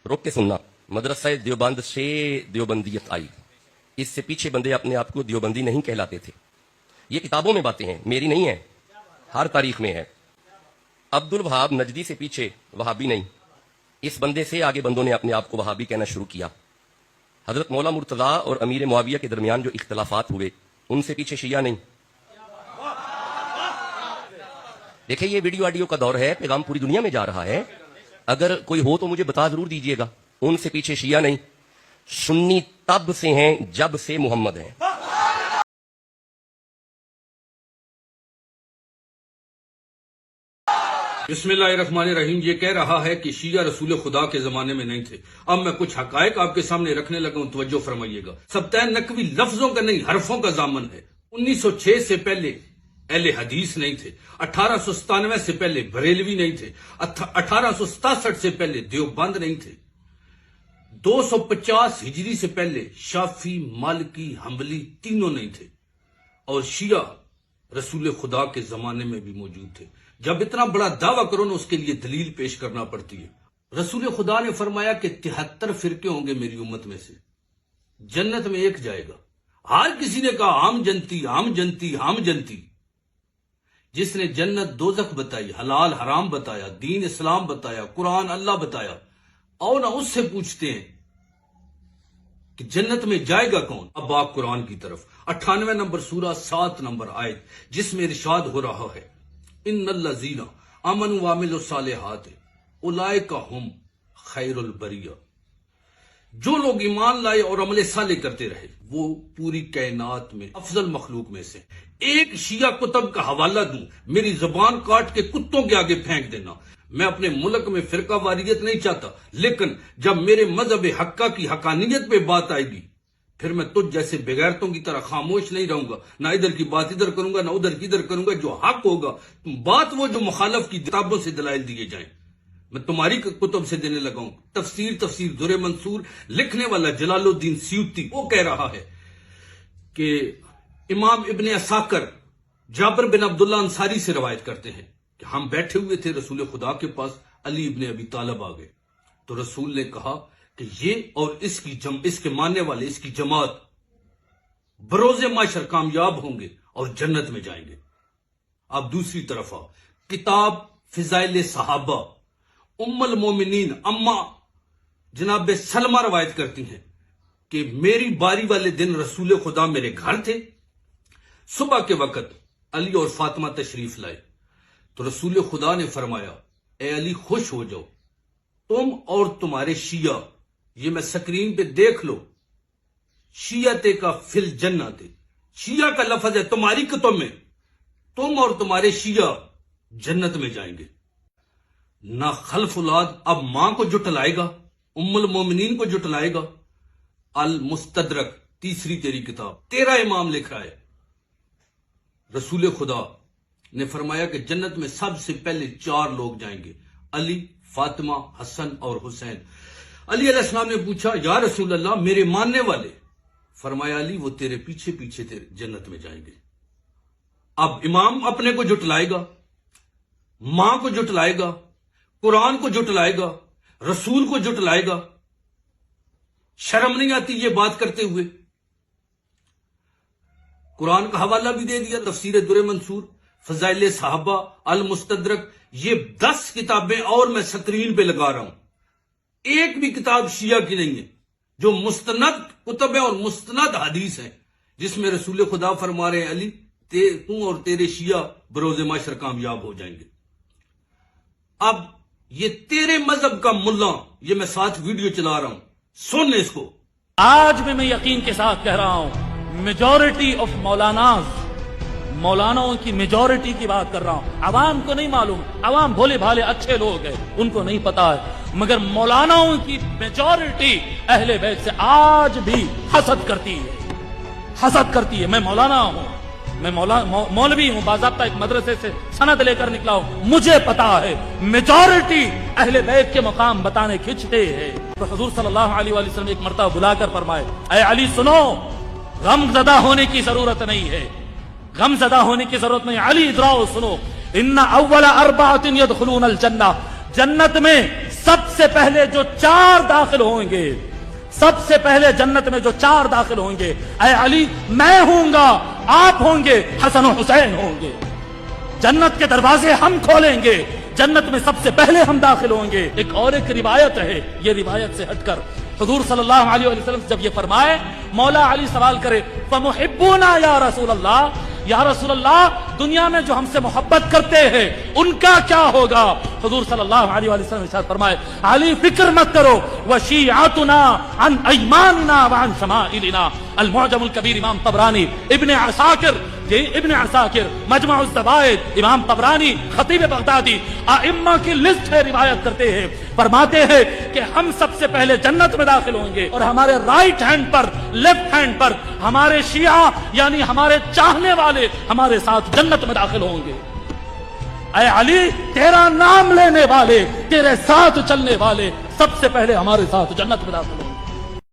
روک کے سننا، مدرسہ دیوبند سے دیوبندیت آئی، اس سے پیچھے بندے اپنے آپ کو دیوبندی نہیں کہلاتے تھے. یہ کتابوں میں باتیں ہیں، میری نہیں ہیں، ہر تاریخ میں ہے. عبد الوہاب نجدی سے پیچھے وہابی نہیں، اس بندے سے آگے بندوں نے اپنے آپ کو وہابی کہنا شروع کیا. حضرت مولا مرتضیٰ اور امیر معاویہ کے درمیان جو اختلافات ہوئے ان سے پیچھے شیعہ نہیں. دیکھیں یہ ویڈیو آڈیو کا دور ہے، پیغام پوری دنیا میں جا رہا ہے، اگر کوئی ہو تو مجھے بتا ضرور دیجئے گا. ان سے پیچھے شیعہ نہیں، سنی تب سے ہیں جب سے محمد ہیں. بسم اللہ الرحمن الرحیم. یہ کہہ رہا ہے کہ شیعہ رسول خدا کے زمانے میں نہیں تھے. اب میں کچھ حقائق آپ کے سامنے رکھنے لگا ہوں، توجہ فرمائیے گا. سبتین نقوی لفظوں کا نہیں، حرفوں کا ضامن ہے. 1906 سے پہلے اہل حدیث نہیں تھے، 1897 سے پہلے بریلوی نہیں تھے، 1867 سے پہلے دیوبند نہیں تھے، 250 ہجری سے پہلے شافعی، مالکی، حنبلی تینوں نہیں تھے، اور شیعہ رسول خدا کے زمانے میں بھی موجود تھے. جب اتنا بڑا دعویٰ کرو نا، اس کے لیے دلیل پیش کرنا پڑتی ہے. رسول خدا نے فرمایا کہ 73 فرقے ہوں گے میری امت میں سے، جنت میں ایک جائے گا. ہر کسی نے کہا ہم جنتی، ہم جنتی، ہم جنتی. جس نے جنت دوزخ بتائی، حلال حرام بتایا، دین اسلام بتایا، قرآن اللہ بتایا، اور نہ اس سے پوچھتے ہیں کہ جنت میں جائے گا کون. اب آپ قرآن کی طرف 98 نمبر سورہ 7 نمبر آیت، جس میں ارشاد ہو رہا ہے ان الذین آمنوا وعملوا الصالحات اولئک ھم خیر البریہ. جو لوگ ایمان لائے اور عمل صالح کرتے رہے وہ پوری کائنات میں افضل مخلوق میں سے. ایک شیعہ کتب کا حوالہ دوں، میری زبان کاٹ کے کتوں کے آگے پھینک دینا. میں اپنے ملک میں فرقہ واریت نہیں چاہتا، لیکن جب میرے مذہب حقہ کی حقانیت پہ بات آئے گی پھر میں تجھ جیسے بغیرتوں کی طرح خاموش نہیں رہوں گا. نہ ادھر کی بات ادھر کروں گا، نہ ادھر کی ادھر کروں گا. جو حق ہوگا بات وہ جو مخالف کی کتابوں سے دلائل دیے جائیں میں تمہاری کتب سے دینے لگا ہوں. تفسیر در منصور لکھنے والا جلال الدین سیوطی وہ کہہ رہا ہے کہ امام ابن عساکر جابر بن عبداللہ انصاری سے روایت کرتے ہیں کہ ہم بیٹھے ہوئے تھے رسول خدا کے پاس، علی ابن ابی طالب آ گئے تو رسول نے کہا کہ یہ اور اس کے ماننے والے، اس کی جماعت بروز معاشر کامیاب ہوں گے اور جنت میں جائیں گے. اب دوسری طرف کتاب فضائل صحابہ، ام المومنین اما جناب سلمہ روایت کرتی ہیں کہ میری باری والے دن رسول خدا میرے گھر تھے. صبح کے وقت علی اور فاطمہ تشریف لائے تو رسول خدا نے فرمایا اے علی خوش ہو جاؤ، تم اور تمہارے شیعہ، یہ میں سکرین پہ دیکھ لو، شیعہ کا فل جنت، شیعہ کا لفظ ہے تمہاری کتب میں، تم اور تمہارے شیعہ جنت میں جائیں گے. نہ خلف اولاد اب ماں کو جٹلائے گا، ام المومنین کو جٹلائے گا. المستدرک تیسری تیری کتاب، تیرا امام لکھ رہا ہے رسول خدا نے فرمایا کہ جنت میں سب سے پہلے 4 لوگ جائیں گے، علی، فاطمہ، حسن اور حسین. علی علیہ السلام نے پوچھا یا رسول اللہ میرے ماننے والے؟ فرمایا علی وہ تیرے پیچھے پیچھے تیرے جنت میں جائیں گے. اب امام اپنے کو جٹلائے گا، ماں کو جٹلائے گا، قرآن کو جٹلائے گا، رسول کو جٹلائے گا. شرم نہیں آتی یہ بات کرتے ہوئے؟ قرآن کا حوالہ بھی دے دیا، تفسیر در منصور، فضائل صحابہ، المستدرک، یہ 10 کتابیں اور میں سکرین پہ لگا رہا ہوں. ایک بھی کتاب شیعہ کی نہیں ہے جو مستند کتب ہے اور مستند حدیث ہے جس میں رسول خدا فرما رہے ہیں علی تو اور تیرے شیعہ بروز معاشر کامیاب ہو جائیں گے. اب یہ تیرے مذہب کا ملا، یہ میں ساتھ ویڈیو چلا رہا ہوں، سن اس کو. آج بھی میں یقین کے ساتھ کہہ رہا ہوں میجورٹی آف مولاناؤں کی میجورٹی کی بات کر رہا ہوں. عوام کو نہیں معلوم، عوام بھولے بھالے اچھے لوگ ہیں، ان کو نہیں پتا ہے، مگر مولاناؤں کی میجورٹی اہل بیت سے آج بھی حسد کرتی ہے. میں مولانا ہوں، میں مولوی ہوں، باضابطہ ایک مدرسے سے سند لے کر نکلا ہوں، مجھے پتا ہے میجورٹی اہل بیت کے مقام بتانے کھنچتے ہیں. تو حضور صلی اللہ علیہ وآلہ وسلم ایک مرتبہ بلا کر فرمائے اے علی سنو، غم زدہ ہونے کی ضرورت نہیں ہے، غم زدہ ہونے کی ضرورت نہیں. علی ادراؤ سنو، ان اول 4 يدخلون الجنہ، جنت میں سب سے پہلے جو 4 داخل ہوں گے، سب سے پہلے جنت میں جو 4 داخل ہوں گے، اے علی میں ہوں گا، آپ ہوں گے، حسن و حسین ہوں گے، جنت کے دروازے ہم کھولیں گے، جنت میں سب سے پہلے ہم داخل ہوں گے۔ ایک روایت ہے، یہ روایت سے ہٹ کر حضور صلی اللہ علیہ وسلم جب یہ فرمائے، مولا علی سوال کرے فمحبونا یا رسول اللہ، یا رسول اللہ دنیا میں جو ہم سے محبت کرتے ہیں ان کا کیا ہوگا؟ حضور صلی اللہ علیہ وسلم ارشاد فرمائے علی فکر مت کرو، وشیعتنا عن ایماننا وعن شمائلنا۔ المعجم الکبیر امام طبرانی، ابن عساکر مجمع الزوائد امام طبرانی، خطیب بغدادی ائمہ کی لسٹ ہے، روایت کرتے ہیں، فرماتے ہیں کہ ہم سب سے پہلے جنت میں داخل ہوں گے، اور ہمارے رائٹ ہینڈ پر، لیفٹ ہینڈ پر ہمارے شیعہ یعنی ہمارے چاہنے والے ہمارے ساتھ جنت میں داخل ہوں گے۔ اے علی تیرا نام لینے والے، تیرے ساتھ چلنے والے سب سے پہلے ہمارے ساتھ جنت میں داخل ہوں گے۔